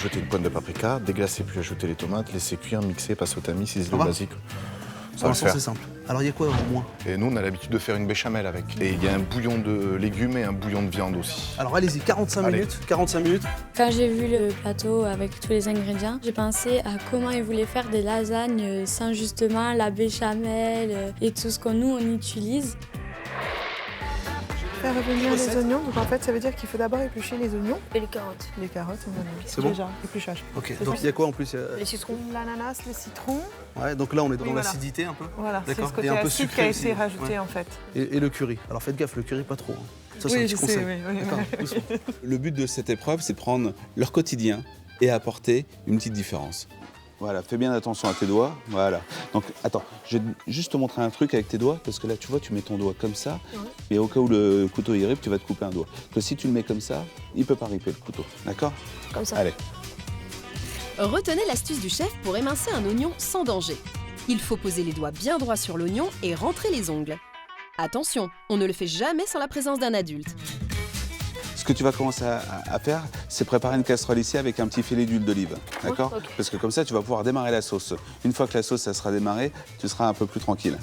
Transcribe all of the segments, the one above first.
ajouter une pointe de paprika, déglacer puis ajouter les tomates, laisser cuire, mixer, passer au tamis, ciseler basique. Ça va le faire. C'est simple. Alors il y a quoi en moins? Et nous, on a l'habitude de faire une béchamel avec. Et il y a un bouillon de légumes et un bouillon de viande aussi. Alors allez-y, 45 Allez. minutes. 45 minutes. Quand j'ai vu le plateau avec tous les ingrédients, j'ai pensé à comment ils voulaient faire des lasagnes sans justement la béchamel et tout ce qu'on nous on utilise. Faire revenir les oignons, donc en fait ça veut dire qu'il faut d'abord éplucher les oignons. Et les carottes. Les carottes, on en a mis. C'est bon Déjà, épluchage. Ok, donc il y a quoi en plus? Les citrons, l'ananas, le citron. Ouais, donc là on est dans Oui, voilà. l'acidité un peu. Voilà, c'est D'accord. ce côté Et un peu acide qui sucré a aussi. été rajouté Ouais. en fait. Et le curry. Alors faites gaffe, le curry pas trop. Hein. Ça c'est un Oui, petit je sais, conseil. oui. D'accord, doucement. Le but de cette épreuve, c'est de prendre leur quotidien et apporter une petite différence. Voilà, fais bien attention à tes doigts. Voilà. Donc, attends, je vais juste te montrer un truc avec tes doigts, parce que là, tu vois, tu mets ton doigt comme ça, et au cas où le couteau y rip, tu vas te couper un doigt. Que si tu le mets comme ça, il peut pas ripper le couteau. D'accord? Comme ça. Allez. Retenez l'astuce du chef pour émincer un oignon sans danger. Il faut poser les doigts bien droits sur l'oignon et rentrer les ongles. Attention, on ne le fait jamais sans la présence d'un adulte. Ce que tu vas commencer à faire, c'est préparer une casserole ici avec un petit filet d'huile d'olive. D'accord? ok. Parce que comme ça, tu vas pouvoir démarrer la sauce. Une fois que la sauce, ça sera démarrée, tu seras un peu plus tranquille.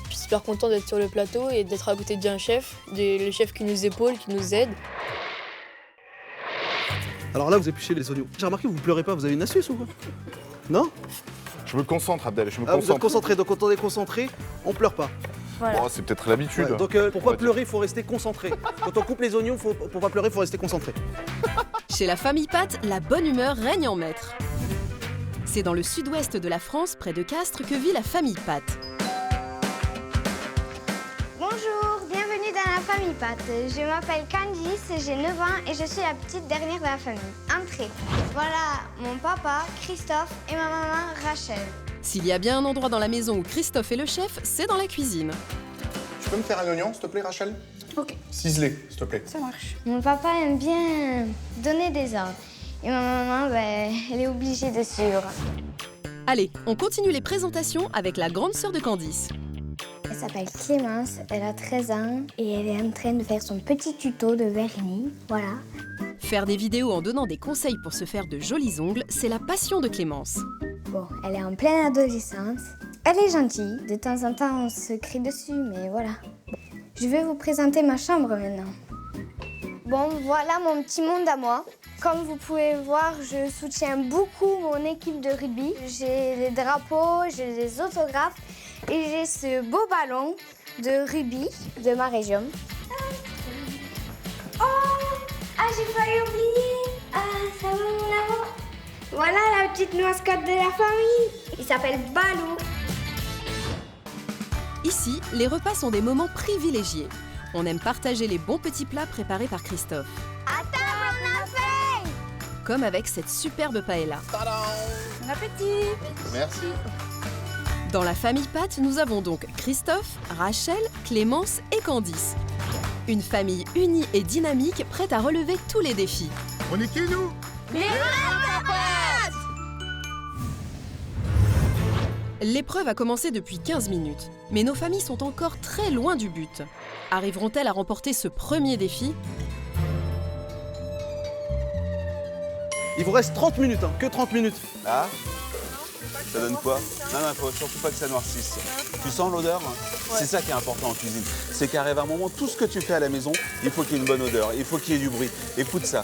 Je suis super content d'être sur le plateau et d'être à côté d'un chef, le chef qui nous épaule, qui nous aide. Alors là vous épluchez les oignons. J'ai remarqué vous pleurez pas, vous avez une astuce ou quoi? Non? Je me concentre, Abdel, je me Ah, vous êtes concentre. concentré, donc quand on est concentré, on pleure pas. Voilà. Oh, c'est peut-être l'habitude. Ouais, donc pour pas pleurer, il faut rester concentré. Quand on coupe les oignons, pour pas pleurer, il faut rester concentré. Chez la famille Pat, la bonne humeur règne en maître. C'est dans le sud-ouest de la France, près de Castres, que vit la famille Pat. Bonjour, bienvenue dans la famille Pat. Je m'appelle Candice, j'ai 9 ans et je suis la petite dernière de la famille. Entrez. Voilà mon papa, Christophe et ma maman, Rachel. S'il y a bien un endroit dans la maison où Christophe est le chef, c'est dans la cuisine. Tu peux me faire un oignon, s'il te plaît, Rachel? Ok. Ciselé, s'il te plaît. Ça marche. Mon papa aime bien donner des ordres. Et ma maman, elle est obligée de suivre. Allez, on continue les présentations avec la grande sœur de Candice. Elle s'appelle Clémence, elle a 13 ans et elle est en train de faire son petit tuto de vernis. Voilà. Faire des vidéos en donnant des conseils pour se faire de jolis ongles, c'est la passion de Clémence. Bon, elle est en pleine adolescence. Elle est gentille. De temps en temps, on se crie dessus, mais voilà. Je vais vous présenter ma chambre maintenant. Bon, voilà mon petit monde à moi. Comme vous pouvez voir, je soutiens beaucoup mon équipe de rugby. J'ai les drapeaux, j'ai les autographes et j'ai ce beau ballon de rugby de ma région. Oh! Ah, j'ai failli oublier! Ah, ça va mon amour! Voilà la petite mascotte de la famille. Il s'appelle Balou. Ici, les repas sont des moments privilégiés. On aime partager les bons petits plats préparés par Christophe. À table, on a faim! Comme avec cette superbe paella. Bon appétit! Merci. Dans la famille Pat, nous avons donc Christophe, Rachel, Clémence et Candice. Une famille unie et dynamique, prête à relever tous les défis. On est qui, nous? L'épreuve a commencé depuis 15 minutes, mais nos familles sont encore très loin du but. Arriveront-elles à remporter ce premier défi? Il vous reste 30 minutes, hein, que 30 minutes. Ah? Ça donne quoi? Non, il faut surtout pas que ça noircisse. Tu sens l'odeur? C'est ça qui est important en cuisine. C'est qu'arrive un moment, tout ce que tu fais à la maison, il faut qu'il y ait une bonne odeur, il faut qu'il y ait du bruit. Écoute ça,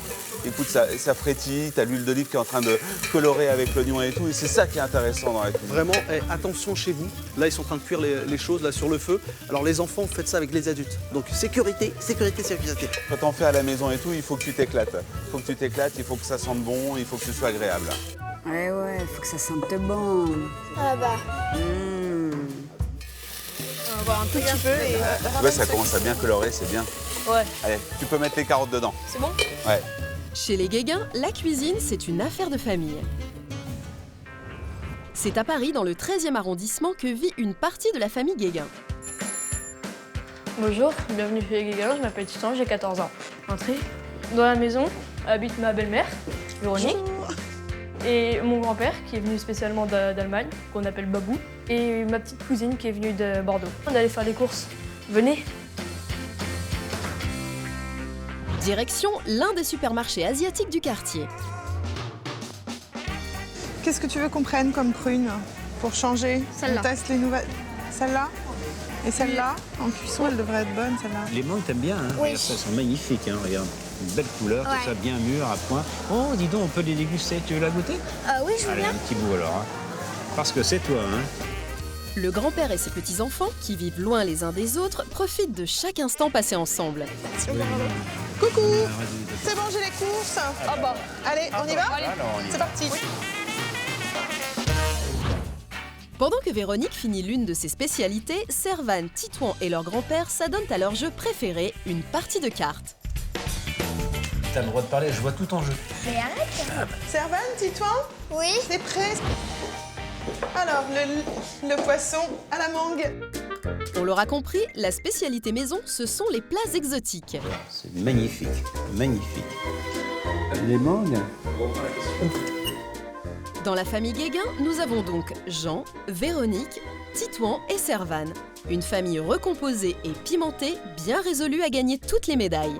ça frétille, t'as l'huile d'olive qui est en train de colorer avec l'oignon et tout, et c'est ça qui est intéressant dans la cuisine. Vraiment, attention chez vous. Là, ils sont en train de cuire les choses là, sur le feu. Alors les enfants, faites ça avec les adultes. Donc sécurité, sécurité, sécurité. Quand t'en fais à la maison et tout, il faut que tu t'éclates. Il faut que tu t'éclates, il faut que ça sente bon, il faut que ce soit agréable. Ouais, faut que ça sente bon. Ah bah. On va voir un tout petit peu et... Ouais, ça commence à bien colorer, c'est bien. Ouais. Allez, tu peux mettre les carottes dedans. C'est bon? Ouais. Chez les Guéguin, la cuisine, c'est une affaire de famille. C'est à Paris, dans le 13e arrondissement, que vit une partie de la famille Guéguin. Bonjour, bienvenue chez les Guéguin, je m'appelle Titan, j'ai 14 ans. Entrez. Dans la maison habite ma belle-mère, Véronique. Et mon grand-père qui est venu spécialement d'Allemagne, qu'on appelle Babou, et ma petite cousine qui est venue de Bordeaux. On allait faire les courses. Venez. Direction l'un des supermarchés asiatiques du quartier. qu'est-ce que tu veux qu'on prenne comme prune pour changer? Celle-là. On teste les nouvelles. Celle-là? Et celle-là? En cuisson, elle devrait être bonne, celle-là. Les mangues, t'aimes bien, hein? Oui. Regarde, ça sent magnifique, hein? Regarde. Une belle couleur, Ouais. tout ça bien mûr, à point. Oh, dis donc, on peut les déguster. Tu veux la goûter? Oui, je veux Allez, bien. un petit bout alors. Hein? Parce que c'est toi, hein? Le grand-père et ses petits-enfants, qui vivent loin les uns des autres, profitent de chaque instant passé ensemble. Coucou! C'est bon, j'ai les courses. Ah bah, Allez, on y va? Alors, on y C'est va. parti. Pendant que Véronique finit l'une de ses spécialités, Servane, Titouan et leur grand-père s'adonnent à leur jeu préféré, une partie de cartes. T'as le droit de parler, je vois tout en jeu. Mais arrête. Servane, Titouan, Oui. t'es prêt? Alors, le poisson à la mangue. On l'aura compris, la spécialité maison, ce sont les plats exotiques. C'est magnifique, magnifique. Les mangues? Dans la famille Guéguin, nous avons donc Jean, Véronique, Titouan et Servane. Une famille recomposée et pimentée, bien résolue à gagner toutes les médailles.